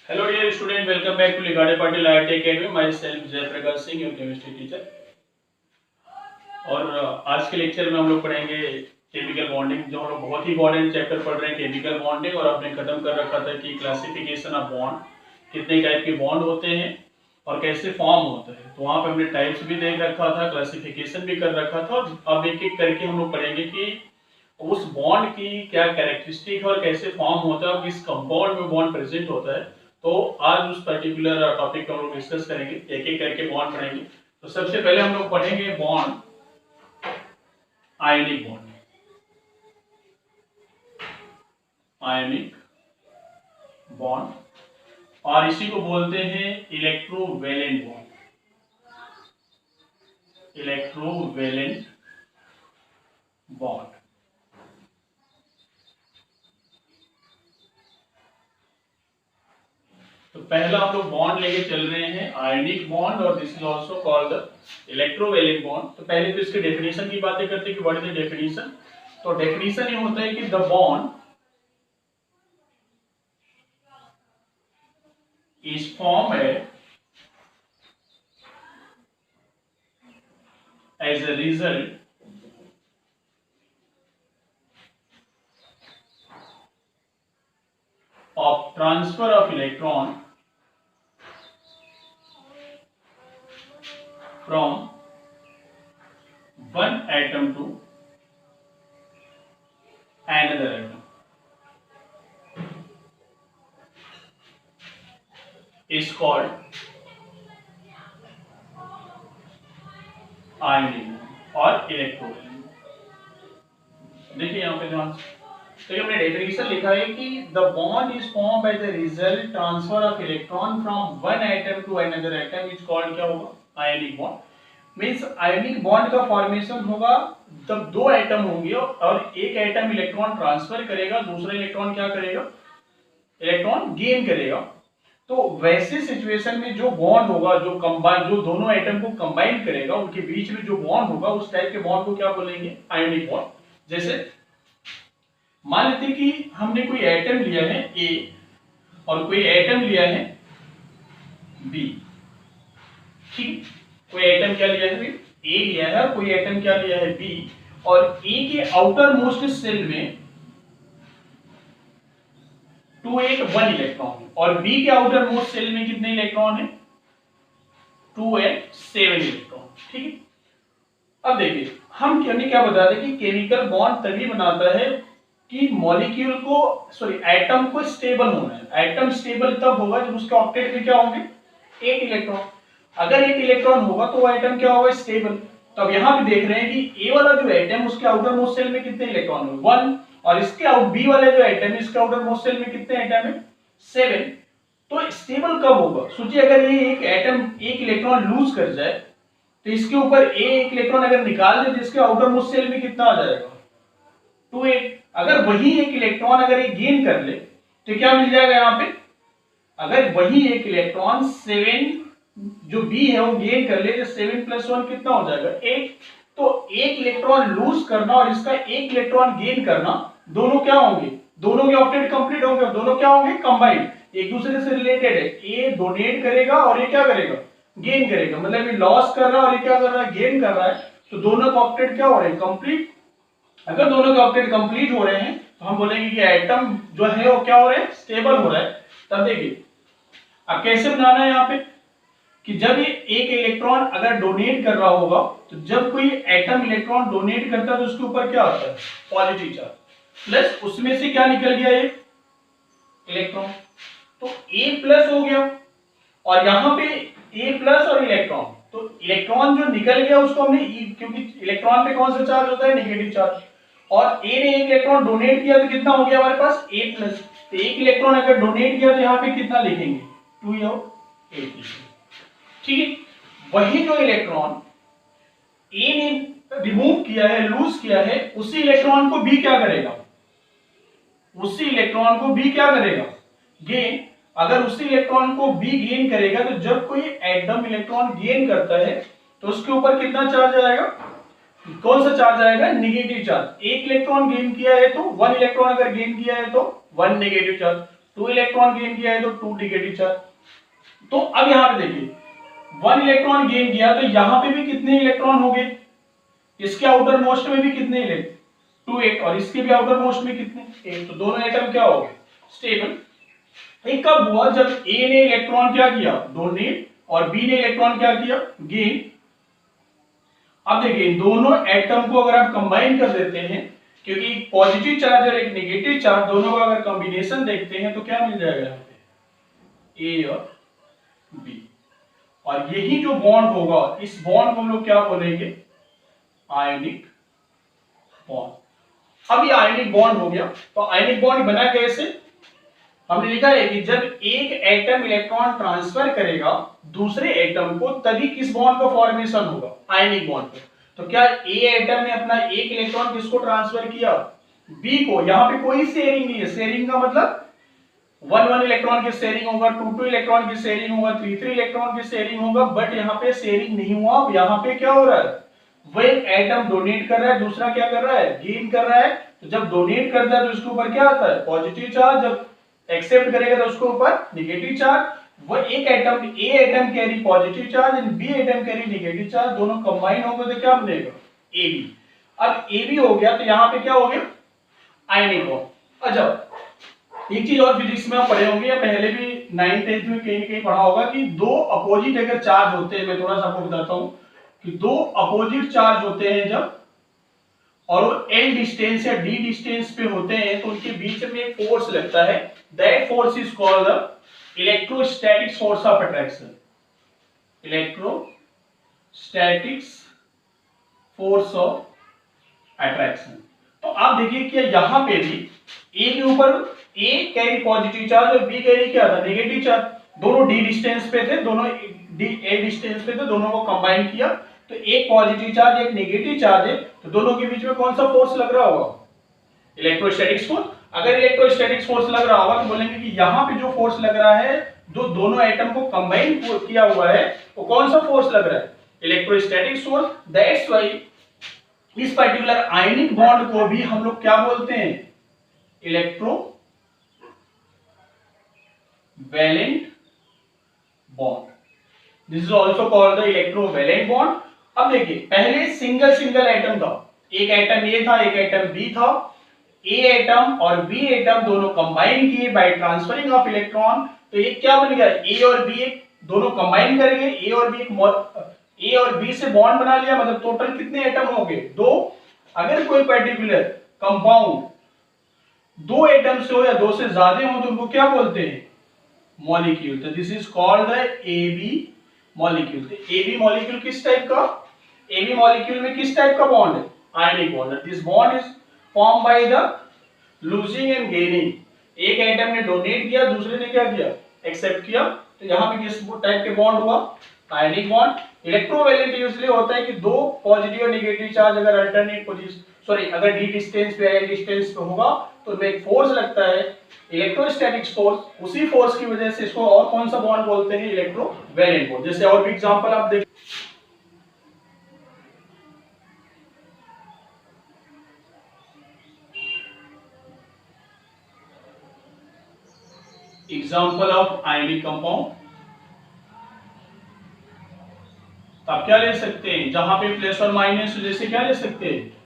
Hello dear student, welcome back to Ligade Patil IIT Academy. Myself Jayprakash Singh, your chemistry teacher. और आज के lecture में हम लोग पढ़ेंगे केमिकल बॉन्डिंग, जो हम लोग बहुत ही इंपॉर्टेंट चैप्टर पढ़ रहे हैं केमिकल बॉन्डिंग। और आपने खत्म कर रखा था कि क्लासिफिकेशन ऑफ बॉन्ड, कितने टाइप के बॉन्ड होते हैं और कैसे फॉर्म होता है। तो वहाँ पे हमने टाइप्स भी देख रखा था, क्लासिफिकेशन भी कर रखा था। और अब एक एक करके हम लोग पढ़ेंगे कि उस बॉन्ड की क्या कैरेक्टरिस्टिक है और कैसे फॉर्म होता है और किस कंपाउंड में बॉन्ड प्रेजेंट होता है। तो आज उस पर्टिकुलर टॉपिक को हम लोग डिस्कस करेंगे, एक एक करके बॉन्ड पढ़ेंगे। तो सबसे पहले हम लोग पढ़ेंगे bond, ionic bond. Ionic bond, और इसी को बोलते हैं इलेक्ट्रोवेलेंट बॉन्ड। Electrovalent bond. तो पहला हम लोग बॉन्ड लेके चल रहे हैं आयनिक बॉन्ड, और this is also called the electrovalent bond. तो पहले तो इसके डेफिनेशन की बातें करते हैं कि व्हाट इज द डेफिनेशन। तो डेफिनेशन ये होता है कि the bond is formed as a result of transfer of electron from one atom to another atom is called आयनिक और इलेक्ट्रोवेलेंट। देखिए यहाँ पे ध्यान से, तो ये हमने डेफिनेशन लिखा है कि the bond is formed by the result transfer of electron from one atom to another atom is called क्या होगा, ionic bond. Means ionic bond का फॉर्मेशन होगा तब दो एटम होंगे और एक एटम इलेक्ट्रॉन ट्रांसफर करेगा, दूसरा इलेक्ट्रॉन क्या करेगा, इलेक्ट्रॉन गेन करेगा। तो वैसे सिचुएशन में जो बॉन्ड होगा, जो कंबाइन, जो दोनों एटम को कंबाइन करेगा, उनके बीच में जो बॉन्ड होगा उस टाइप के बॉन्ड को क्या बोलेंगे, आयनिक बॉन्ड। जैसे मान लेते हैं कि हमने कोई एटम लिया है ए और कोई एटम लिया है बी। ठीक, कोई एटम क्या लिया है, ए लिया है, और कोई एटम क्या लिया है, बी। और ए के आउटर मोस्ट सेल में 2 8 1 इलेक्ट्रॉन है, और बी के आउटर मोस्ट सेल में कितने इलेक्ट्रॉन है, 2 8 7 इलेक्ट्रॉन। ठीक है, अब देखिए हमने क्या बताया था कि केमिकल बॉन्ड तभी बनाता है कि मॉलिक्यूल को, सॉरी एटम को स्टेबल होना है। एटम स्टेबल तब होगा जब उसके ऑक्टेट में क्या होंगे, 8 इलेक्ट्रॉन। अगर 8 इलेक्ट्रॉन होगा तो वो एटम क्या होगा, स्टेबल। तो अब यहां पे देख रहे हैं कि ए वाला जो एटम उसके आउटर मोस्ट सेल में कितने इलेक्ट्रॉन है, 1। और इसके बी वाले जो एटम है इसके आउटर मोस्ट सेल में कितने एटम है, 7। तो स्टेबल कब होगा, सोचिए अगर ये एक एटम एक इलेक्ट्रॉन लूज कर जाए तो इसके ऊपर एक इलेक्ट्रॉन अगर निकाल दे तो इसके आउटर मोस्ट सेल में कितना आ जाएगा, 2 8। अगर वही एक इलेक्ट्रॉन अगर ये गेन कर ले तो क्या मिल जाएगा यहाँ पे, अगर वही एक इलेक्ट्रॉन 7 जो बी है वो गेन कर ले तो 7 + 1 कितना हो जाएगा, 8। तो एक इलेक्ट्रॉन लूज करना और इसका एक इलेक्ट्रॉन गेन करना, दोनों क्या होंगे, दोनों के ऑक्टेट कंप्लीट होंगे, दोनों क्या होंगे, कंबाइंड, एक दूसरे से रिलेटेड है। ए डोनेट करेगा और ये क्या करेगा, गेन करेगा। मतलब ये लॉस कर रहा है और ये क्या कर रहा है, गेन कर रहा है। तो दोनों के ऑक्टेट क्या हो रहे हैं, कंप्लीट। अगर दोनों के ऑक्टेट कंप्लीट हो रहे हैं तो हम बोलेंगे कि एटम जो है वो क्या हो रहा है, स्टेबल हो रहा है। तब देखिए अब कैसे बनाना है यहाँ पे कि जब ये एक इलेक्ट्रॉन अगर डोनेट कर रहा होगा, तो जब कोई एटम इलेक्ट्रॉन डोनेट करता है तो उसके ऊपर क्या आता है, पॉजिटिव चार्ज, प्लस उसमें से क्या निकल गया, एक इलेक्ट्रॉन। तो A+ हो गया, और यहां पे A+ और इलेक्ट्रॉन, तो इलेक्ट्रॉन जो निकल गया उसको हमने क्योंकि इलेक्ट्रॉन पे कौन सा चार्ज होता है, नेगेटिव चार्ज। और A ने एक इलेक्ट्रॉन डोनेट किया तो कितना हो गया हमारे पास, A+। तो एक इलेक्ट्रॉन अगर डोनेट किया तो यहाँ पे कितना लिखेंगे, 2 और 8। ठीक है, वही जो इलेक्ट्रॉन ए ने रिमूव किया है, लूज किया है, उसी इलेक्ट्रॉन को बी क्या करेगा, उसी इलेक्ट्रॉन को बी क्या करेगा, गेन। अगर उसी इलेक्ट्रॉन को बी गेन करेगा तो जब कोई एटम इलेक्ट्रॉन गेन करता है तो उसके ऊपर कितना चार्ज आएगा, कौन सा चार्ज आएगा, नेगेटिव चार्ज। एक इलेक्ट्रॉन गेन किया है तो 1 इलेक्ट्रॉन अगर गेन किया है तो 1 नेगेटिव चार्ज। 2 इलेक्ट्रॉन गेन किया है तो 2 नेगेटिव चार्ज। तो अब यहां पे देखिए 1 इलेक्ट्रॉन गेन किया तो यहां पे भी कितने इलेक्ट्रॉन हो गए, इसके आउटर मोस्ट में भी कितने इलेक्ट्रॉन 2 8 और इसके भी आउटर मोस्ट में कितने 8, तो दोनों एटम क्या हो गए स्टेबल। ये कब हुआ, जब ए ने इलेक्ट्रॉन क्या किया डोनेट और बी ने इलेक्ट्रॉन क्या किया गेन। अब देखिए दोनों एटम को अगर आप कंबाइन कर देते हैं, क्योंकि एक पॉजिटिव चार्ज और एक नेगेटिव चार्ज दोनों का अगर कॉम्बिनेशन देखते हैं तो क्या मिल जाएगा यहाँ पे ए और बी, और यही जो बॉन्ड होगा इस बॉन्ड को हम लोग क्या बोलेंगे आयनिक बॉन्ड। अब ये आयनिक बॉन्ड हो गया, तो आयनिक बॉन्ड बना कैसे, हमने लिखा है कि जब एक एटम इलेक्ट्रॉन ट्रांसफर करेगा दूसरे एटम को तभी किस बॉन्ड का फॉर्मेशन होगा आयनिक बॉन्ड पे। तो क्या ए एटम ने अपना एक इलेक्ट्रॉन किसको ट्रांसफर किया बी को, यहां पे कोई शेयरिंग नहीं है, शेयरिंग का मतलब 1 इलेक्ट्रॉन की शेयरिंग होगा, 2 इलेक्ट्रॉन की शेयरिंग होगा, 3 इलेक्ट्रॉन की शेयरिंग होगा, बट यहाँ पे शेयरिंग नहीं हुआ। यहाँ पे क्या हो रहा है, वो एक एटम डोनेट कर रहा है, दूसरा क्या कर रहा है गेन कर रहा है। तो जब डोनेट करता है तो उसके ऊपर क्या आता है पॉजिटिव चार्ज, जब एक्सेप्ट करेगा तो उसके ऊपर नेगेटिव चार्ज। वो एक atom A atom carry positive charge and B atom carry negative charge, दोनों कंबाइन होंगे तो क्या बनेगा ए बी। अब ए बी हो गया तो यहाँ पे क्या हो गया आयनिक बॉन्ड। अच्छा एक चीज और फिजिक्स में आप पढ़े होंगे या पहले भी 9th 10th में कहीं कहीं पढ़ा होगा कि दो अपोजिट अगर चार्ज होते हैं, मैं थोड़ा सा आपको बताता हूं कि दो अपोजिट चार्ज होते हैं जब और वो L डिस्टेंस या D डिस्टेंस पे होते हैं तो उनके बीच में एक फोर्स लगता है, that force is called the electrostatic force of attraction. Electrostatics force of attraction. तो आप देखिए कि यहां पे भी ए के ऊपर ए कैरी पॉजिटिव चार्ज और बी कैरी क्या था नेगेटिव चार्ज, दोनों डी डिस्टेंस पे थे, दोनों ए डिस्टेंस पे थे, दोनों को कंबाइन किया तो एक पॉजिटिव चार्ज एक नेगेटिव चार्ज है, तो दोनों के बीच में कौन सा फोर्स लग रहा होगा इलेक्ट्रोस्टैटिक्स फोर्स। अगर इलेक्ट्रोस्टैटिक्स फोर्स लग रहा होगा तो बोलेंगे कि यहाँ पे जो फोर्स लग रहा है जो दोनों एटम को कंबाइन किया हुआ है वो कौन सा फोर्स लग रहा है इलेक्ट्रोस्टैटिक फोर्स। दैट्स व्हाई इस पर्टिकुलर आयनिक बॉन्ड को भी हम लोग क्या बोलते हैं electrovalent bond, this is also called the electrovalent bond. अब देखिए पहले सिंगल सिंगल एटम था, एक एटम ए था एक एटम बी था, ए एटम और बी एटम दोनों कंबाइन किए बाय ट्रांसफरिंग ऑफ इलेक्ट्रॉन, तो ये क्या बन गया ए और बी दोनों कंबाइन करेंगे, ए और बी से बॉन्ड बना लिया, मतलब टोटल कितने एटम हो गए दो। अगर कोई पर्टिकुलर कंपाउंड दो एटम से हो या दो से ज्यादा हो तो उनको क्या बोलते हैं मॉलिक्यूल। तो this is called the AB molecule. AB molecule किस टाइप का, एबी मॉलिक्यूल में किस टाइप का बॉन्ड है ionic bond. This bond is form by the losing and gaining. एक एटम ने डोनेट किया दूसरे ने क्या किया एक्सेप्ट किया, तो यहां पे किस टाइप के बॉन्ड हुआ आयनिक बॉन्ड। इलेक्ट्रोवैलेंट इसलिए होता है कि दो पॉजिटिव और नेगेटिव चार्ज अगर अल्टरनेट पोजीशन अगर डी डिस्टेंस पे एल डिस्टेंस पे होगा तो उनमें एक फोर्स लगता है इलेक्ट्रोस्टैटिक फोर्स, उसी फोर्स की वजह से इसको और कौन सा बॉन्ड बोलते हैं इलेक्ट्रोवैलेंट बॉन्ड। जैसे और भी एग्जांपल आप देख एग्जांपल ऑफ आयनिक कंपाउंड, तो आप क्या ले सकते हैं जहां पे प्लस और माइनस, जैसे क्या ले सकते हैं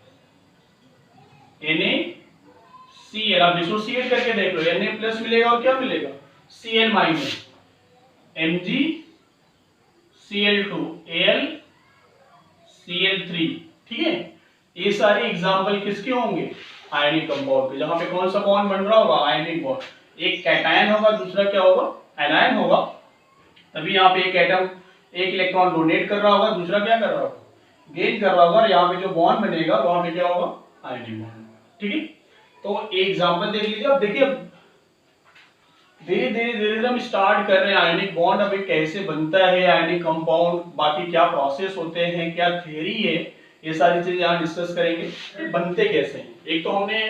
NaCl, आप डिसोसिएट करके देख लो Na प्लस मिलेगा और क्या मिलेगा Cl माइनस, MgCl2 AlCl3, ठीक है। ये सारे एग्जांपल किसके होंगे आयनिक कंपाउंड पे, जहां पे कौन सा बॉन्ड बन रहा होगा आयनिक बॉन्ड, एक कैटायन होगा दूसरा क्या होगा एनायन होगा, तभी यहाँ पे एक एटम एक इलेक्ट्रॉन डोनेट कर रहा होगा दूसरा क्या कर रहा होगा गेन कर रहा होगा, और यहाँ पे जो बॉन्ड बनेगा वहां पे क्या होगा आयनिक बॉन्ड, ठीक है। तो एक एग्जांपल देख लीजिए। अब देखिए धीरे धीरे हम स्टार्ट कर रहे हैं आयनिक बॉन्ड, अभी कैसे बनता है आयनिक कंपाउंड, बाकी क्या प्रोसेस होते हैं क्या थ्योरी है, ये सारी चीजें यहाँ डिस्कस करेंगे बनते कैसे हैं। एक तो हमने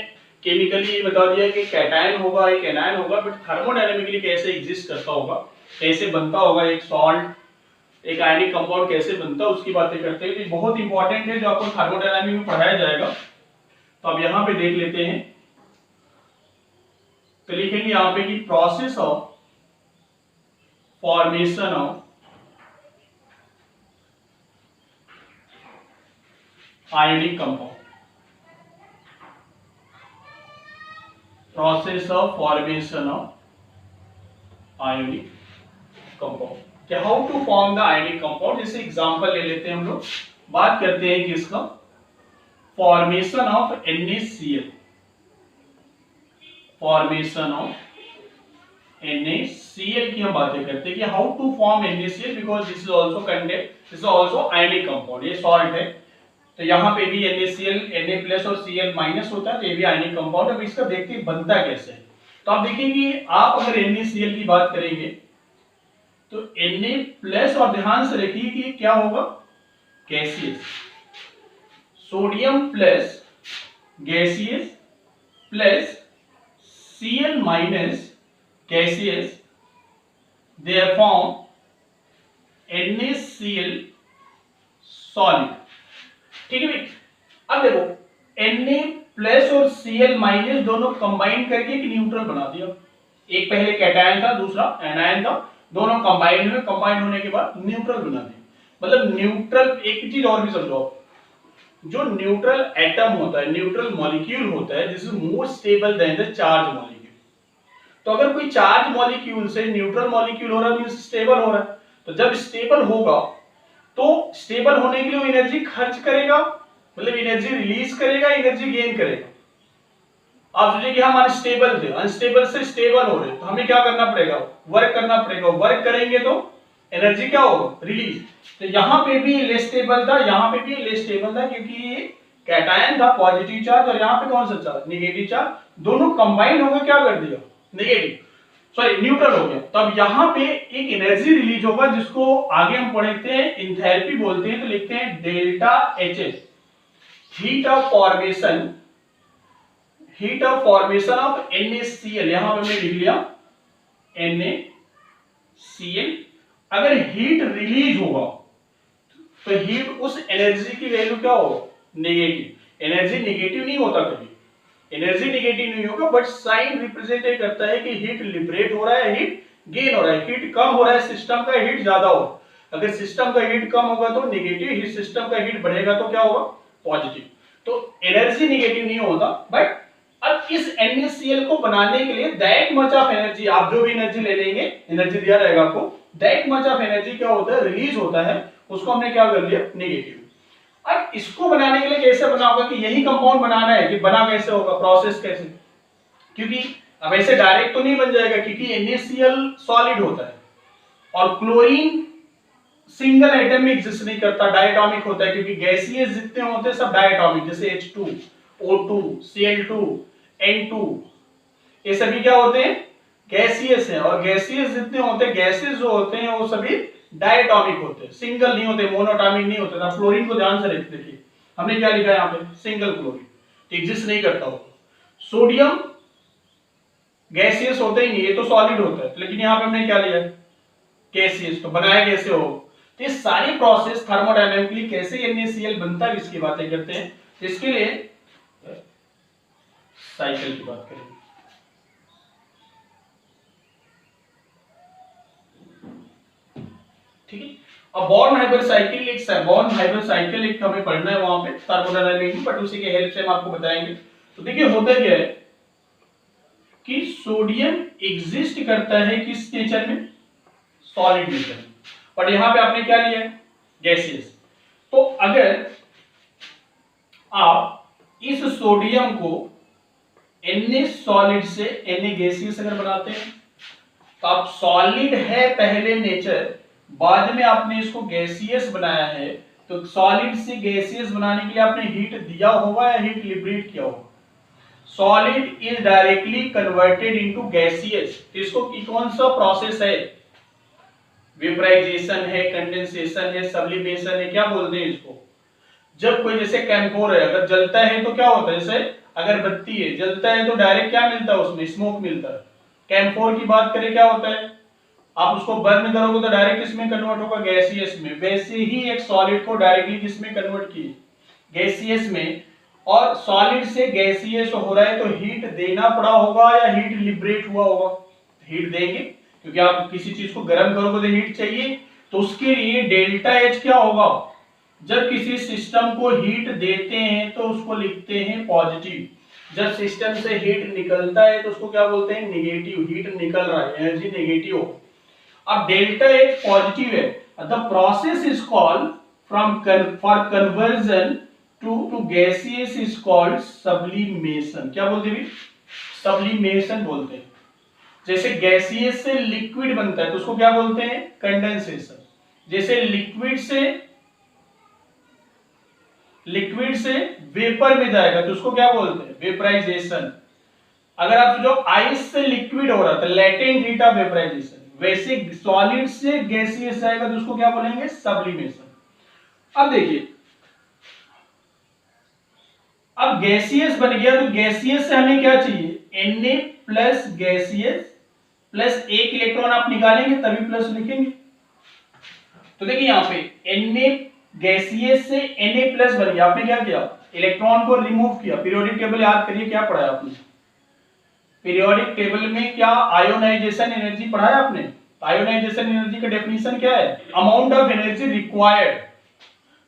केमिकली ये बता दिया कि कैटायन होगा एक एनायन होगा, बट थर्मोडायनामिकली कैसे एग्जिस्ट करता होगा, कैसे बनता होगा एक सॉल्ट, एक आयनिक कंपाउंड कैसे बनता है उसकी बातें करते हैं। तो बहुत इंपॉर्टेंट है जो आपको थर्मोडायनामिक्स में पढ़ाया जाएगा। तो अब यहाँ पे देख लेते हैं। तो लिखेंगे यहां पे कि process of formation of ionic compound, process of formation of ionic compound. क्या how to form the ionic compound, जैसे एग्जांपल ले लेते हैं हम लोग, बात करते हैं कि इसका formation of NaCl, formation of NaCl की हम बातें करते हैं कि how to form NaCl, because this is also content, this is also ionic compound, ये सॉल्ट है, तो यहाँ पे भी NaCl Na+ और Cl- होता है, तो ये भी आयोनिक कंपाउंड है। अब इसका देखते हैं बनता कैसे है। तो आप देखेंगे, आप अगर NaCl की बात करेंगे तो Na+ और ध्यान से रखिए कि क्या होगा, gaseous, sodium plus gaseous plus Cl- gaseous, they are formed NaCl solid. ठीक है भाई, अब देखो Na+ और Cl- दोनों कंबाइन करके एक न्यूट्रल बना दिया। एक पहले कैटायन था, दूसरा एनायन था, दोनों कंबाइन हुए, कंबाइन होने के बाद न्यूट्रल बना दिया। मतलब न्यूट्रल, एक चीज और भी समझो, जो न्यूट्रल एटम होता है, न्यूट्रल मॉलिक्यूल होता है, this is more stable then the charge molecule. तो अगर कोई चार्ज मॉलिक्यूल से न्यूट्रल मॉलिक्यूल हो रहा है, मींस स्टेबल हो रहा है, तो जब स्टेबल होगा तो स्टेबल होने के लिए वो एनर्जी खर्च करेगा, मतलब एनर्जी रिलीज करेगा, एनर्जी गेन करेगा। आप सोचिए कि हम अनस्टेबल थे, अनस्टेबल से स्टेबल हो रहे, तो हमें क्या करना पड़ेगा, वर्क करना पड़ेगा, वर्क करेंगे तो एनर्जी क्या होगा, रिलीज। तो यहाँ पे भी लेस स्टेबल था, यहाँ पे भी लेस स्टेबल था, क्योंकि ये कैटायन था पॉजिटिव चार्ज, और यहाँ पे कौन सा चार्ज, नेगेटिव चार्ज, दोनों कंबाइन होकर क्या कर दिया, नेगेटिव, सॉरी न्यूट्रल हो गया। तब यहाँ पे एक एनर्जी रिलीज होगा, जिसको आगे हम पढ़ते हैं एंथैल्पी बोलते हैं, तो लिखते हैं delta Hs, heat of formation, heat of formation of NaCl, यहां पे हमने लिख लिया NaCl। अगर हीट रिलीज होगा तो हीट, उस एनर्जी की वैल्यू क्या होगा, नेगेटिव। एनर्जी नेगेटिव नहीं होता कभी, एनर्जी नेगेटिव नहीं होगा, बट साइन रिप्रेजेंट करता है कि हीट लिबरेट हो रहा है, हीट गेन हो रहा है, हीट कम हो रहा है सिस्टम का, हीट ज्यादा हो। अगर सिस्टम का हीट कम होगा तो नेगेटिव, हीट सिस्टम का हीट बढ़ेगा तो क्या होगा, पॉजिटिव। तो एनर्जी नेगेटिव नहीं होता, बट अब इस NaCl को बनाने के लिए दैट मच ऑफ एनर्जी, आप जो भी एनर्जी ले लेंगे, एनर्जी दिया रहेगा आपको, दैट मच ऑफ एनर्जी क्या होता है, रिलीज होता है, उसको हमने क्या कर लिया, नेगेटिव। अब इसको बनाने के लिए कैसे बना होगा, कि यही कंपाउंड बनाना है, कि बना कैसे होगा, प्रोसेस कैसे, क्योंकि अब ऐसे डायरेक्ट तो नहीं बन जाएगा, क्योंकि NaCl सॉलिड होता है और क्लोरीन सिंगल एटम में एग्जिस्ट नहीं करता, डायटोमिक होता है, क्योंकि गैसीय जितने होते हैं सब डायटोमिक, जैसे H2, O2, Cl2, N2, ये सभी क्या होते हैं, गैसियस हैं, और गैसियस जितने होते हैं, गैसेस जो होते हैं वो सभी डायटोमिक होते हैं, सिंगल नहीं होते, मोनोटॉमिक नहीं होते। आप फ्लोरीन को ध्यान से देखिए, हमने क्या लिखा है यहाँ पे, सिंगल क्लोरीन, एग्जिस्ट नहीं करता हो। सोडियम गैसियस होते ही नहीं, ये तो सॉलिड होता है, लेकिन यहाँ पे हमने क्या लिया, गैसियस, तो बनाया कैसे हो। तो ये सारी प्रोसेस थर्मोडायनामिकली कैसे NaCl बनता है, इसकी बातें करते हैं। इसके लिए साइकिल की बात करेंगे। ठीक है, अब बॉर्न हाइबर साइकिल, एक बॉर्न हाइबर साइकिल एक हमें पढ़ना है वहां पे थर्मोडायनामिक्स में, बट उसी के हेल्प से हम आपको बताएंगे। तो देखिए होता क्या है कि सोडियम एग्जिस्ट करता है किस नेचर में, सॉलिड नेचर में, बट यहां पे आपने क्या लिया है, गैसियस। तो अगर आप इस सोडियम को Na सॉलिड से Na गैसियस अगर बनाते हैं, तो आप सॉलिड है पहले नेचर, बाद में आपने इसको गैसियस बनाया है, तो सॉलिड से गैसियस बनाने के लिए आपने हीट दिया होगा या हीट लिबरेट किया होगा। Solid is directly converted into gaseous, इसको की कौन सा प्रोसेस है, वेपराइजेशन है, कंडेंसेशन है, सब्लिमेशन है, क्या बोलते हैं इसको। जब कोई जैसे कैम्फोर है, अगर जलता है तो क्या होता है, जैसे अगर बत्ती है, जलता है तो डायरेक्ट क्या मिलता है, उसमें स्मोक मिलता है। कैम्फोर की बात करें क्या होता है, आप उसको बर्न करोगे तो डायरेक्ट इसमें कन्वर्ट होगा, गैसियस में। वैसे ही एक सॉलिड को डायरेक्टली किसमें कन्वर्ट किए, गैसियस में। और सॉलिड से गैसियस हो रहा है तो हीट देना पड़ा होगा या हीट लिबरेट हुआ होगा? हीट देंगे, क्योंकि आप किसी चीज को गर्म करोगे तो हीट चाहिए, तो उसके लिए डेल्टा एच क्या होगा? जब किसी सिस्टम को हीट देते हैं तो उसको लिखते हैं पॉजिटिव, जब सिस्टम से हीट निकलता है तो उसको क्या बोलते हैं? नेगेटिव। हीट निकल रहा है, एनर्जी नेगेटिव। अब डेल्टा एच पॉजिटिव है, the process is called from for conversion to gaseous is called sublimation. क्या बोलते हैं? सब्लिमेशन बोलते हैं। जैसे गैसियस से लिक्विड बनता है तो उसको क्या बोलते हैं? कंडेंसेशन। जैसे लिक्विड से वेपर में जाएगा तो उसको क्या बोलते हैं? वेपराइजेशन। अगर आप जो आइस से लिक्विड हो रहा था, लेटेंट हीट ऑफ वेपराइजेशन, वैसे सॉलिड से गैसियस जाएगा तो उसको क्या बोलेंगे? सब्लिमेशन। अब देखिए, अब गैसियस बन गया तो गैसियस से हमें क्या चाहिए? Na प्लस गैसियस प्लस एक इलेक्ट्रॉन आप निकालेंगे तभी प्लस लिखेंगे। तो देखिए यहां पे Na गैसियस से Na प्लस बन गया। आपने क्या किया? इलेक्ट्रॉन को रिमूव किया। पीरियोडिक टेबल याद करिए, क्या पढ़ा है आपने? पीरियोडिक टेबल में क्या आयोनाइजेशन एनर्जी पढ़ा है आपने? आयोनाइजेशन एनर्जी का डेफिनेशन क्या है? Amount of energy required,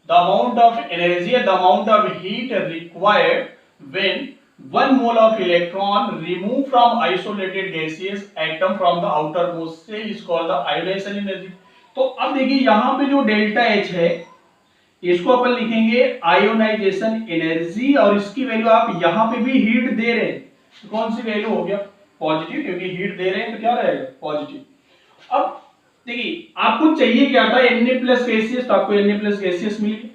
the amount of energy and the amount of heat required when 1 mole of electron removed from isolated gaseous atom from the outermost shell is called the ionization energy। तो अब देखिए यहां पे जो delta H है इसको अपन लिखेंगे ionisation energy, और इसकी वैल्यू आप यहां पे भी हीट दे रहे हैं तो कौन सी वैल्यू हो गया? पॉजिटिव, क्योंकि हीट दे रहे हैं तो क्या रहेगा? पॉजिटिव। अब देखिए आपको चाहिए क्या था? Na प्लस गैसियस, तो आपको Na प्लस गैसियस मिल गया,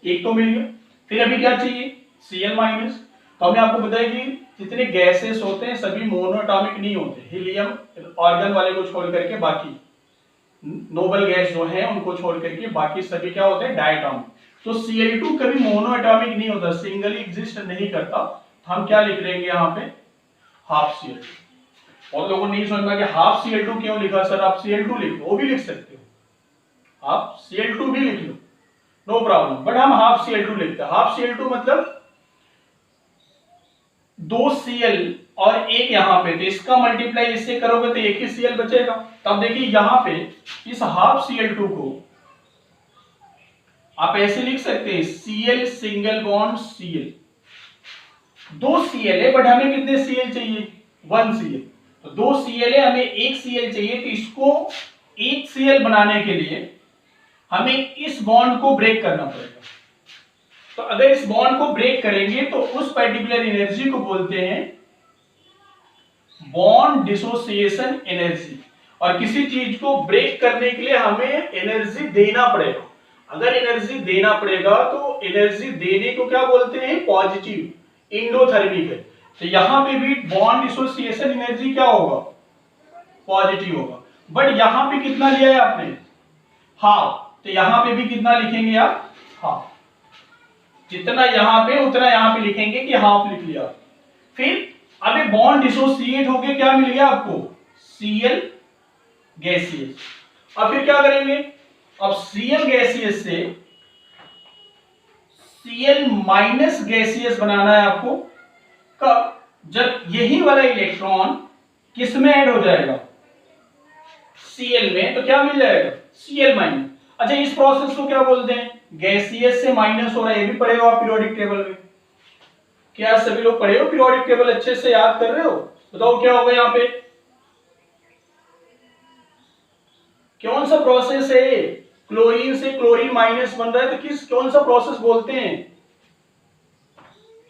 एक तो मिल गया। फिर अभी क्या चाहिए? Cl minus. तो हमने आपको बताया कि जितने गैसेस होते हैं सभी मोनोएटॉमिक नहीं होते। हीलियम ऑर्गन वाले को छोड़ करके बाकी नोबल गैस जो है उनको छोड़ करके बाकी सभी क्या होते हैं? डायटॉमिक। तो Cl2 कभी मोनोएटॉमिक नहीं होता, सिंगली एग्जिस्ट नहीं करता। तो हम क्या लिख लेंगे यहाँ पे? Half Cl2। और लोगों ने नहीं समझ में कि हाफ Cl2 क्यों लिखा सर? आप Cl2 लिख लो, वो भी लिख सकते हो, आप Cl2 भी लिख लो, नो प्रॉब्लम, बट हम हाफ Cl2 लिखते हैं। हाफ Cl2 मतलब 2 Cl और एक यहां पे, तो इसका मल्टीप्लाई इससे करोगे तो एक ही Cl बचेगा। तब देखिए यहां पे इस हाफ Cl2 को आप ऐसे लिख सकते हैं Cl single bond Cl। 2 Cl है बट हमें कितने Cl चाहिए? 1 Cl। तो 2 Cl है, हमें 1 Cl चाहिए, तो इसको 1 Cl बनाने के लिए हमें इस बॉन्ड को ब्रेक करना पड़ेगा। तो अगर इस बॉन्ड को ब्रेक करेंगे तो उस पर्टिकुलर एनर्जी को बोलते हैं बॉन्ड डिसोसिएशन एनर्जी। और किसी चीज को ब्रेक करने के लिए हमें एनर्जी देना पड़ेगा। अगर एनर्जी देना पड़ेगा तो एनर्जी देने को क्या बोलते हैं? पॉजिटिव, इंडोथर्मिक है। तो यहां पे भी बॉन्ड डिसोसिएशन एनर्जी क्या होगा? पॉजिटिव होगा। बट यहां पे कितना लिया है आपने? हाफ। तो यहां पे भी कितना लिखेंगे आप? हाफ। जितना यहां पे उतना यहां पे लिखेंगे कि हाफ लिख लिया। फिर अबे बॉन्ड डिसोसिएट होके क्या मिल गया आपको? Cl gaseous. अब फिर क्या करेंगे? अब Cl गैसियस से Cl माइनस गैसियस बनाना है आपको। कब? जब यही वाला इलेक्ट्रॉन किस में ऐड हो जाएगा? Cl में, तो क्या मिल जाएगा? Cl minus. अच्छा, इस प्रोसेस को क्या बोलते हैं? गैसियस से माइनस हो रहा है, ये भी पढ़े हो आप पीरियोडिक टेबल में। क्या सभी लोग पढ़े हो पीरियोडिक टेबल? अच्छे से याद कर रहे हो? बताओ क्या होगा यहाँ पे? कौन सा प्रोसेस है? क्लोरीन से क्लोरीन माइनस बन रहा है, तो कौन सा प्रोसेस बोलते हैं?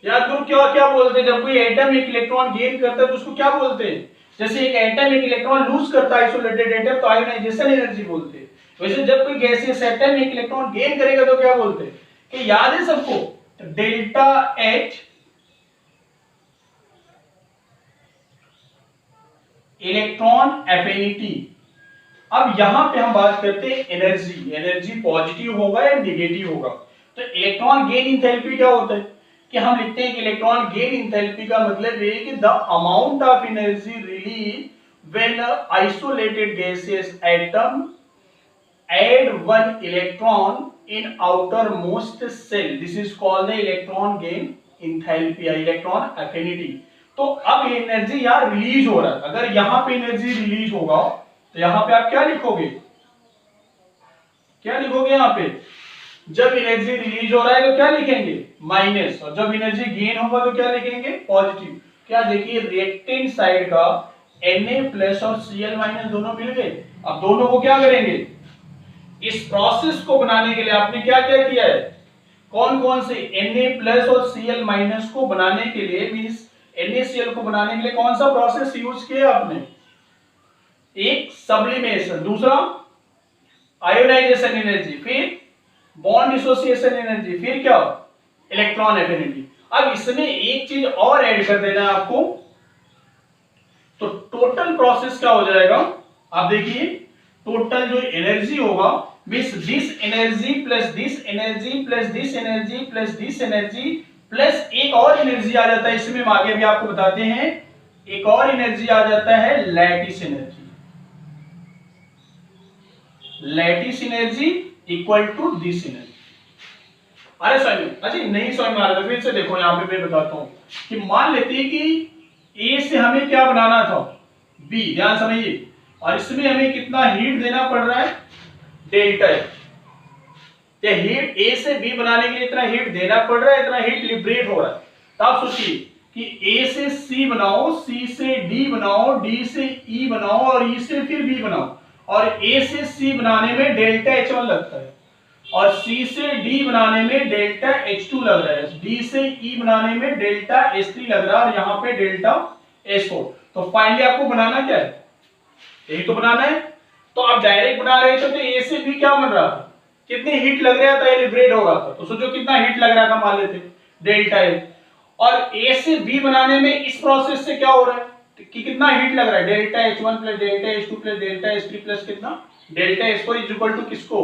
याद करो, क्या क्या बोलते हैं? जब कोई एटम एक इलेक्ट्रॉन गेन करता है तो उसको क्या बोलते हैं? जैसे एक एटम एक इलेक्ट्रॉन लूज करता है, आइसोलेटेड एटम, तो आयोनाइजेशन एनर्जी बोलते हैं। वैसे जब कोई गैसियस एटम एक इलेक्ट्रॉन गेन करेगा तो क्या बोलते हैं? कि याद है सबको? Delta H electron affinity. अब यहां पे हम बात करते हैं एनर्जी। एनर्जी पॉजिटिव होगा या नेगेटिव होगा? तो इलेक्ट्रॉन गेन इंथैल्पी क्या होता है? कि हम लिखते हैं कि इलेक्ट्रॉन गेन इंथैल्पी का मतलब है कि the amount of energy release when isolated gaseous atom add one electron in outermost cell, this is called the electron gain enthalpy या इलेक्ट्रॉन एफिनिटी। तो अब एनर्जी यार रिलीज हो रहा है, अगर यहां पे एनर्जी रिलीज होगा तो यहां पे आप क्या लिखोगे, क्या लिखोगे यहां पे, जब एनर्जी रिलीज हो रहा है तो क्या लिखेंगे माइनस, और जब एनर्जी गेन होगा तो क्या लिखेंगे पॉजिटिव। क्या देखिए रिएक्टेंट साइड का Na प्लस और Cl माइनस दोनों मिल गए। अब दोनों को क्या करेंगे, इस प्रोसेस को बनाने के लिए आपने क्या क्या किया है, कौन कौन से Na प्लस और Cl माइनस को बनाने के लिए, मींस NaCl को बनाने के लिए कौन सा प्रोसेस यूज किया आपने, एक सब्लिमेशन, दूसरा आयोनाइजेशन एनर्जी, फिर बॉन्ड डिसोसिएशन एनर्जी, फिर क्या इलेक्ट्रॉन एफिनिटी। अब इसमें एक चीज और ऐड कर देना है आपको, तो टोटल प्रोसेस क्या हो जाएगा, आप देखिए टोटल जो एनर्जी होगा means this energy plus this energy plus this energy plus this energy plus एक और एनर्जी आ जाता है इसमें, हम आगे भी आपको बताते हैं, एक और एनर्जी आ जाता है lattice energy. Lattice energy equal to this energy. अरे समझ में, अच्छा नहीं समझ में आ रहा था, फिर से देखो यहां पे मैं बताता हूं कि मान लेते हैं कि ए से हमें क्या बनाना था बी, ध्यान समझिए, और इसमें हमें कितना हीट देना पड़ रहा है डेल्टा एच। ये हीट ए से बी बनाने के लिए इतना हीट देना पड़ रहा है, इतना हीट लिबरेट हो रहा है। तो आप सोचिए कि ए से सी बनाओ, सी से डी बनाओ, डी से ई बनाओ और ई से फिर बी बनाओ, और ए से सी बनाने में डेल्टा H1 लगता है, और सी से डी बनाने में डेल्टा H2 लग रहा है, डी से ई बनाने में डेल्टा H3 लग रहा है, और यहाँ पे डेल्टा H4। तो फाइनली आपको बनाना क्या है, यही तो बनाना है। तो आप डायरेक्ट बना रहे थे तो ए से बी क्या बन रहा था, कितनी हीट लग रहा था, ये लिबरेट हो रहा था, तो सोचो कितना हीट लग रहा था, मान लेते डेल्टा H। और ए से बी बनाने में इस प्रोसेस से क्या हो रहा है कि कितना हीट लग रहा है, delta H1 plus delta H2 plus delta H3 plus कितना delta H4 is equal to किसको,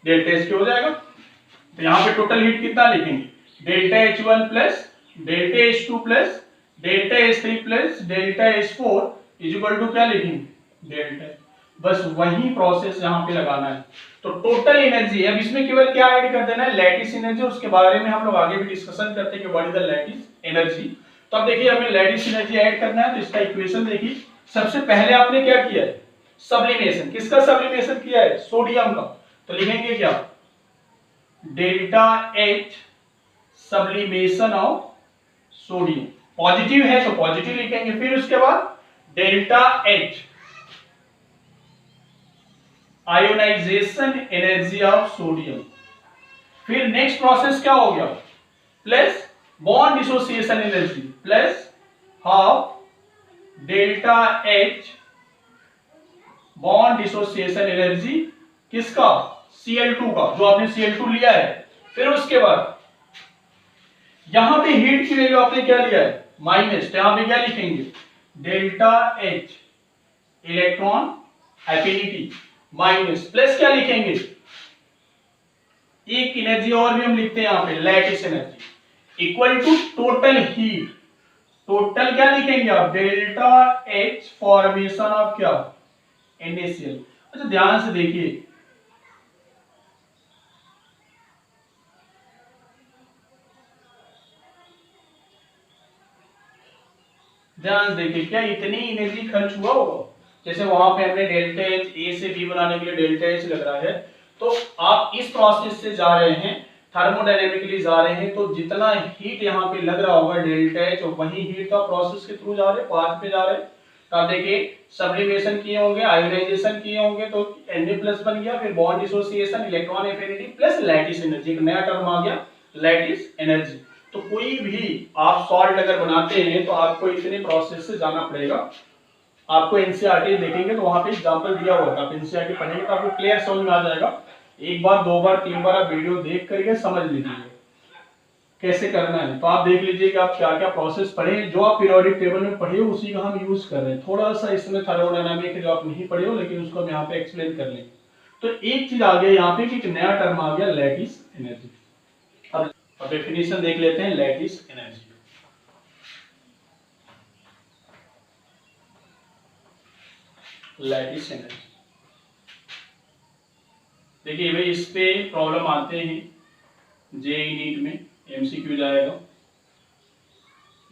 डेल्टा H हो जाएगा। तो यहाँ पे टोटल हीट कितना लिखेंगे, delta H1 plus delta H2 plus delta H3 plus delta H4 is equal to क्या लिखेंगे डेल्टा। बस वही प्रोसेस यहाँ पे लगाना है। तो टोटल एनर्जी, अब इसमें केवल क्या ऐड कर देना है लैटिस एनर्जी, उसके बारे में हम लोग आगे भी डिस्कशन करते हैं कि what is the lattice energy. तो अब देखिए हमें लैटिस एनर्जी ऐड करना है, तो इसका इक्वेशन देखिए। सबसे पहले आपने क्या किया है सब्लिमेशन, किसका सब्लिमेशन किया है सोडियम का, तो लिखेंगे क्या delta H sublimation of sodium, positive है तो पॉजिटिव लिखेंगे, फिर उसके बाद delta H ionisation energy of sodium, फिर नेक्स्ट प्रोसेस क्या हो गया plus bond dissociation energy plus half delta H bond dissociation energy किसका Cl2 का, जो आपने Cl2 लिया है। फिर उसके बाद यहां पे हीट की वैल्यू आपने क्या लिया है माइनस, तो यहां पे क्या लिखेंगे delta H electron affinity minus plus क्या लिखेंगे, एक एनर्जी और भी हम लिखते हैं यहां पे lattice energy equal to total heat, total क्या लिखेंगे आप डेल्टा H फॉर्मेशन ऑफ क्या NaCl। अच्छा ध्यान से देखिए, ध्यान से देखिए क्या इतनी एनर्जी खर्च हुआ होगा, जैसे वहां पे हमने डेल्टा H ए से बी बनाने के लिए डेल्टा H लग रहा है, तो आप इस प्रोसेस से जा रहे हैं थर्मोडायनेमिकली जा रहे हैं, तो जितना हीट यहाँ पे लग रहा होगा डेल्टा H वही हीट का प्रोसेस के थ्रू जा रहे हैं, पाथ पे जा रहे हैं। तो आप देखिए सब्लिमेशन किए होंगे, आयोनाइजेशन किए होंगे, तो Na+ बन गया, फिर bond dissociation, electron affinity plus lattice energy, एक नया टर्म आ गया लैटिस एनर्जी। तो कोई भी आप सॉल्ट अगर बनाते हैं तो आपको इतने प्रोसेस से जाना पड़ेगा। आपको एनसीईआरटी देखेंगे तो वहां पे एग्जांपल दिया हुआ है, आप एनसीईआरटी पढ़ेंगे तो आपको क्लियर समझ में आ जाएगा। एक बार दो बार तीन बार आप वीडियो देख करके समझ लीजिए कैसे करना है। तो आप देख लीजिए कि आप क्या क्या प्रोसेस पढ़े, जो आप पीरियोडिक टेबल में पढ़े हो उसी का हम यूज कर रहे हैं। थोड़ा सा इसमें थर्मोडायनामिक जो आप नहीं पढ़े हो लेकिन उसको हम यहाँ पे एक्सप्लेन कर लेंगे। तो एक चीज आ गया यहाँ पे कि एक नया टर्म आ गया लैटिस एनर्जी। अब डेफिनेशन देख लेते हैं लैटिस एनर्जी। लैटिस एनर्जी देखिए भाई, इस पे प्रॉब्लम आते हैं जेईई नीट में, एमसीक्यू जाएगा।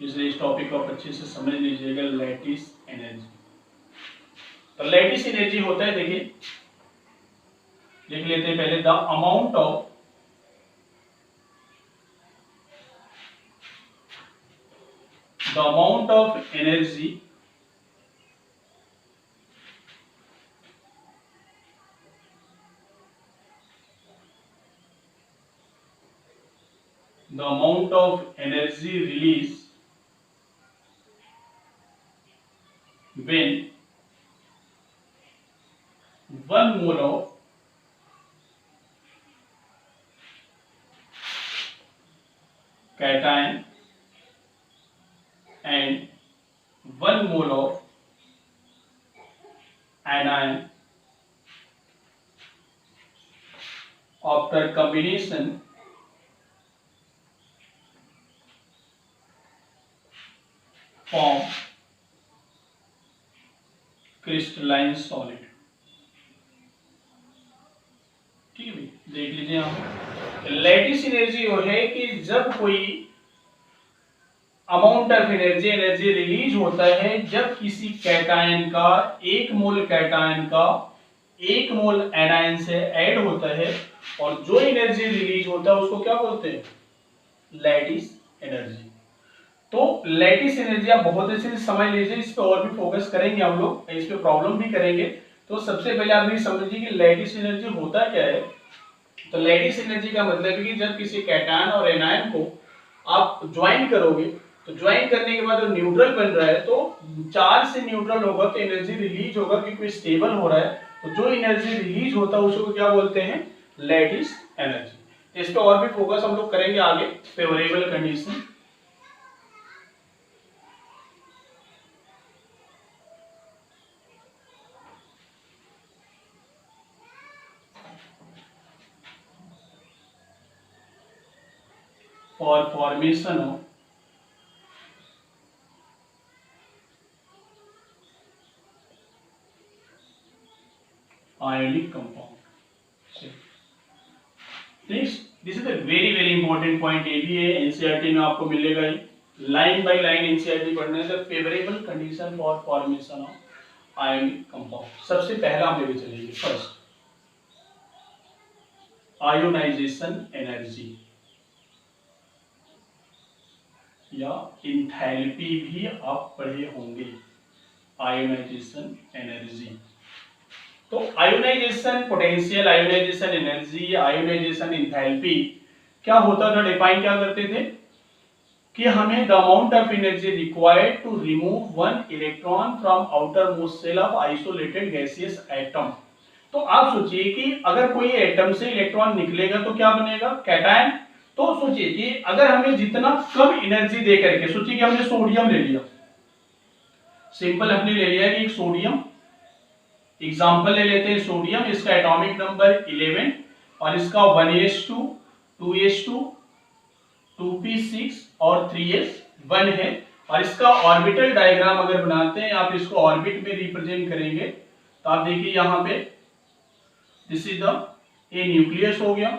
इसलिए इस टॉपिक को आप अच्छे से समझ लीजिएगा, लैटिस एनर्जी। तो लैटिस एनर्जी होता है, देखिए लिख लेते हैं पहले, the amount of energy released when 1 mole of cation and 1 mole of anion after combination form crystalline solid। ठीक है भाई, देख लीजिए आप, लैटिस एनर्जी वो है कि जब कोई अमाउंट ऑफ एनर्जी रिलीज होता है जब किसी कैटायन का 1 मोल कैटायन का 1 मोल एनायन से ऐड होता है, और जो एनर्जी रिलीज होता है उसको क्या बोलते हैं, लैटिस एनर्जी। तो लैटिस एनर्जी आप बहुत अच्छे से समझ लीजिए, इस पे और भी फोकस करेंगे हम लोग, इस पे प्रॉब्लम भी करेंगे। तो सबसे पहले आप ये समझिए कि लैटिस एनर्जी होता क्या है। तो लैटिस एनर्जी का मतलब है कि जब किसी कैटायन और एनायन को आप ज्वाइन करोगे, तो ज्वाइन करने के बाद जो न्यूट्रल बन रहा है, तो चार्ज से न्यूट्रल होगा तो एनर्जी रिलीज होगा क्योंकि स्टेबल हो रहा है। तो जो एनर्जी रिलीज होता है उसको क्या बोलते हैं, लैटिस एनर्जी। इस पे और भी फोकस हम लोग करेंगे आगे, favourable condition. for formation of ionic compound। This is a very important point, ये भी है एनसीईआरटी में आपको मिलेगा ही, लाइन बाय लाइन एनसीईआरटी पढ़ने से। Favourable condition for formation of ionic compound, सबसे पहला हम लेके चलेंगे, फर्स्ट आयोनाइजेशन एनर्जी या इंथैल्पी भी आप पढ़े होंगे, आयोनाइजेशन एनर्जी। तो ionisation potential, ionisation energy, ionisation enthalpy क्या होता था, डिफाइन क्या करते थे कि हमें the amount of energy required to remove 1 electron from outermost shell of isolated gaseous atom. तो आप सोचिए कि अगर कोई एटम से इलेक्ट्रॉन निकलेगा तो क्या बनेगा, कैटायन। तो सोचिए कि अगर हमें जितना कम एनर्जी दे करके, सोचिए कि हमने सोडियम ले लिया, सिंपल हमने ले लिया कि एक सोडियम, एग्जांपल ले लेते हैं सोडियम, इसका एटॉमिक नंबर 11 और इसका 1s2 2s2 2p6 और 3s1 है, और इसका ऑर्बिटल डायग्राम अगर बनाते हैं, आप इसको ऑर्बिट में रिप्रेजेंट करेंगे, तो आप देखिए यहां पे this is the A nucleus हो गया।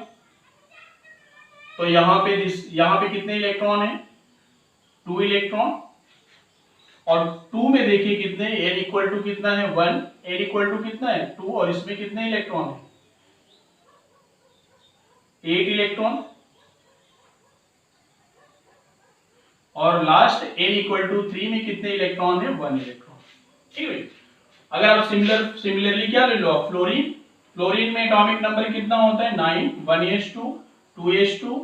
तो यहां पे कितने इलेक्ट्रॉन है, 2 इलेक्ट्रॉन, और 2 में देखिए कितने, n इक्वल टू कितना है 1, n इक्वल टू कितना है 2, और इसमें कितने इलेक्ट्रॉन है 8 इलेक्ट्रॉन, और लास्ट n इक्वल टू 3 में कितने इलेक्ट्रॉन है 1 इलेक्ट्रॉन। ठीक है, अगर आप सिमिलरली क्या ले लो, फ्लोरीन में एटॉमिक नंबर कितना होता है 9, 1s2 2s2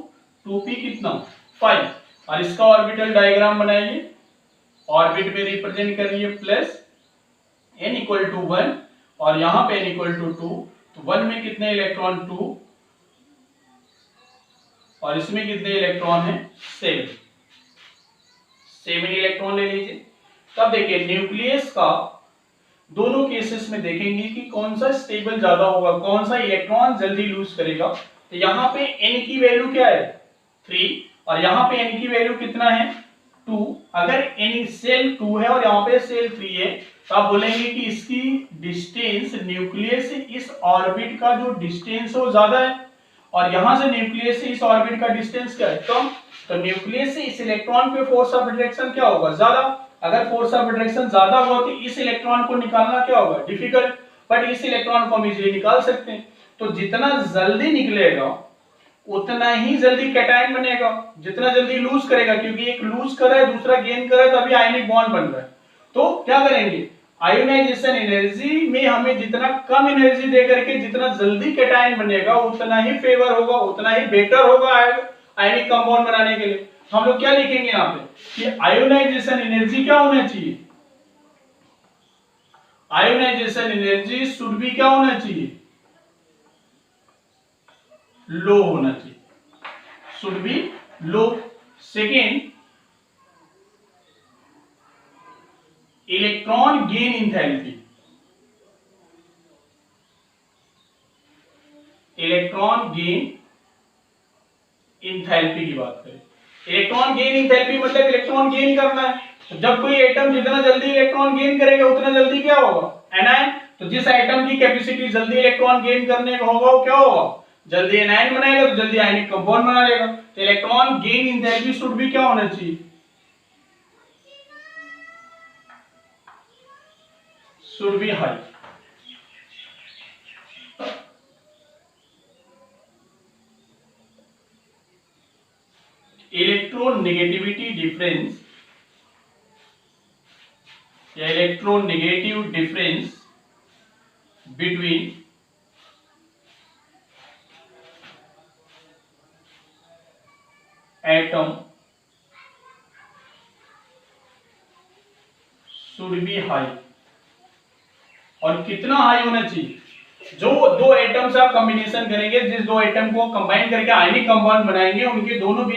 2p कितना 5, और इसका ऑर्बिटल डायग्राम बनाइए, ऑर्बिट में रिप्रेजेंट करिए, प्लस n इक्वल टू 1 और यहां पे n इक्वल टू 2, तो 1 में कितने इलेक्ट्रॉन 2, और इसमें कितने इलेक्ट्रॉन है 7 इलेक्ट्रॉन ले लीजिए। तब देखिए न्यूक्लियस का दोनों केसेस में देखेंगे कि कौन सा स्टेबल ज्यादा होगा, कौन सा इलेक्ट्रॉन जल्दी लूज करेगा। तो यहाँ पे n की वैल्यू क्या है 3, और यहाँ पे n की वैल्यू कितना है 2। अगर n सेल 2 है और यहाँ पे सेल 3 है, तो आप बोलेंगे कि इसकी डिस्टेंस न्यूक्लियस से इस ऑर्बिट का जो डिस्टेंस है वो ज्यादा है, और यहां से न्यूक्लियस से इस ऑर्बिट का डिस्टेंस क्या है कम। तो न्यूक्लियस से इस इलेक्ट्रॉन पे फोर्स ऑफ अट्रैक्शन क्या होगा, ज्यादा। अगर फोर्स ऑफ अट्रैक्शन ज्यादा होगा तो इस इलेक्ट्रॉन को निकालना क्या होगा, डिफिकल्ट। बट इस इलेक्ट्रॉन को हम इजीली निकाल सकते हैं। तो जितना जल्दी निकलेगा उतना ही जल्दी कैटायन बनेगा, जितना जल्दी लूज करेगा, क्योंकि एक लूज कर रहा है दूसरा गेन कर रहा है, तभी आयनिक बॉन्ड बन रहा है। तो क्या करेंगे, आयोनाइजेशन एनर्जी में हमें जितना कम एनर्जी दे करके जितना जल्दी कैटायन बनेगा उतना ही फेवर होगा, उतना ही बेटर होगा आयनिक कंपाउंड बनाने के लिए। हम लोग क्या लिखेंगे यहाँ पे कि आयोनाइजेशन एनर्जी क्या होना चाहिए, आयोनाइजेशन एनर्जी शुड बी क्या होना चाहिए, लो होना चाहिए, should B low. Second, electron gain enthalpy, electron gain enthalpy की बात करें, इलेक्ट्रॉन गेन इंथैल्पी मतलब इलेक्ट्रॉन गेन करना है। तो जब कोई एटम जितना जल्दी इलेक्ट्रॉन गेन करेगा उतना जल्दी क्या होगा, एनायन। तो जिस एटम की कैपेसिटी जल्दी इलेक्ट्रॉन गेन करने का होगा वो क्या होगा, जल्दी एनायन बनाएगा, तो जल्दी आयनिक कंपाउंड बना लेगा। तो इलेक्ट्रॉन गेन इंथैल्पी शुड भी क्या होना चाहिए, should be high. Electronegativity difference या electronegative difference between atom should be high. और कितना हाई होना चाहिए, जो दो एटम से आप कॉम्बिनेशन करेंगे, जिस दो एटम को कंबाइन करके आयनिक कंपाउंड बनाएंगे, उनके दोनों के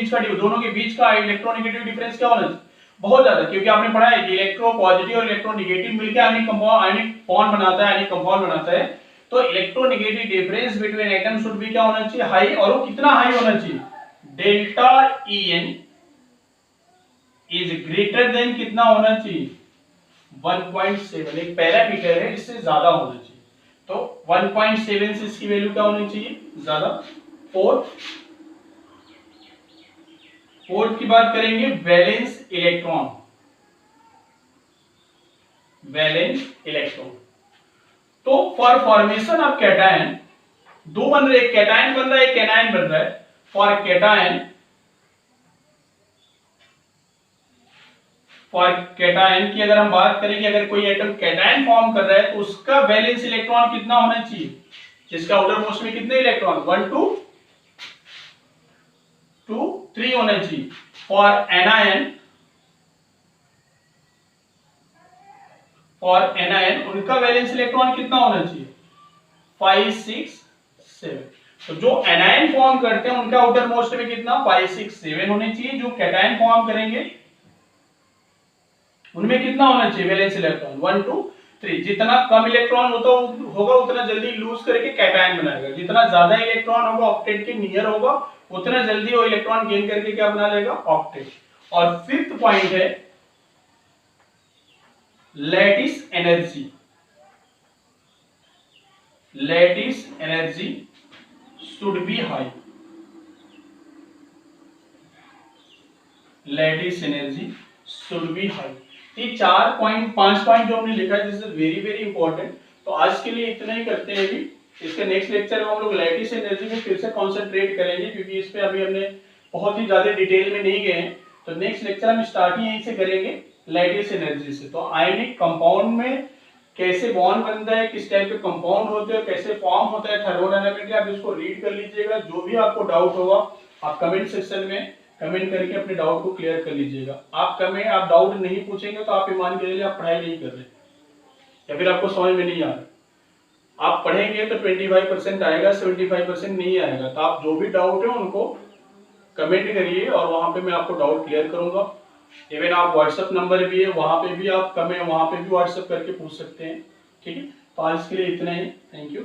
बीच का इलेक्ट्रोनेगेटिव डिफरेंस क्या होना चाहिए, बहुत ज्यादा। क्योंकि आपने पढ़ा है कि इलेक्ट्रो पॉजिटिव और इलेक्ट्रो नेगेटिव मिलकर आयनिक कंपाउंड, आयनिक बॉन्ड बनाता है, आयनिक कंपाउंड बनाता है। तो electronegative difference between atom should B क्या होना चाहिए, हाई। और वो कितना हाई होना चाहिए, delta En is greater than कितना होना चाहिए, 1.7। एक पैरामीटर है, इससे ज्यादा होना चाहिए। तो 1.7 से इसकी वैल्यू क्या होनी चाहिए, ज्यादा। फोर्थ की बात करेंगे, वैलेंस इलेक्ट्रॉन, वैलेंस इलेक्ट्रॉन। तो फॉर फॉर्मेशन ऑफ कैटायन दो बन रहे, एक कैटायन बन रहा है, एक एनायन बन रहा है। फॉर कैटायन की अगर हम बात करें कि अगर कोई एटम कैटायन फॉर्म कर रहा है तो उसका वैलेंस इलेक्ट्रॉन कितना होना चाहिए, जिसका आउटर मोस्ट में कितने इलेक्ट्रॉन, 1 2 2 3 होना चाहिए। फॉर एनायन उनका वैलेंस इलेक्ट्रॉन कितना होना चाहिए, 5 6 7। तो जो एनायन फॉर्म करते हैं उनका आउटर मोस्ट में कितना, 5 6 7 होने चाहिए। जो कैटायन फॉर्म करेंगे उनमें कितना होना चाहिए वैलेंस इलेक्ट्रॉन, 1 2 3। जितना कम इलेक्ट्रॉन होगा उतना जल्दी लूज करके कैटायन बनाएगा, जितना ज्यादा इलेक्ट्रॉन होगा ऑक्टेट के नियर होगा उतना जल्दी वो इलेक्ट्रॉन गेन करके क्या बना लेगा, ऑक्टेट। और फिफ्थ पॉइंट है lattice energy, lattice energy should be high, lattice energy should be high. ये 5 पॉइंट जो हमने लिखा है, this is very very important. तो आज के लिए इतना ही करते हैं। अभी इसके नेक्स्ट लेक्चर में हम लोग लैटिस एनर्जी में फिर से कॉन्सेंट्रेट करेंगे, क्योंकि इस पे अभी हमने बहुत ही ज्यादा डिटेल में नहीं गए हैं। तो नेक्स्ट लेक्चर हम स्टार्ट ही यहीं से करेंगे, लैटिस एनर्जी से। तो आयनिक कंपाउंड में कैसे बॉन्ड बनता है, किस टाइप के कंपाउंड होते हैं, कैसे फॉर्म होता है थर्मोडायनामिकली, आप इसको रीड कर लीजिएगा। जो भी आपको डाउट होगा आप कमेंट सेक्शन में कमेंट करके अपने डाउट को क्लियर कर लीजिएगा। आप डाउट नहीं पूछेंगे तो आप ये मान के चलिए आप पढ़ाई नहीं कर रहे या फिर आपको समझ में नहीं आ रहा। आप पढ़ेंगे तो 25% आएगा, 75% नहीं आएगा। तो आप जो भी डाउट है उनको कमेंट करिए और वहां पे मैं आपको डाउट क्लियर करूंगा। इवन आप व्हाट्सएप नंबर भी है, वहां पे भी आप वहां पे भी व्हाट्सएप करके पूछ सकते हैं। ठीक है, तो आज के लिए इतना ही। Thank you.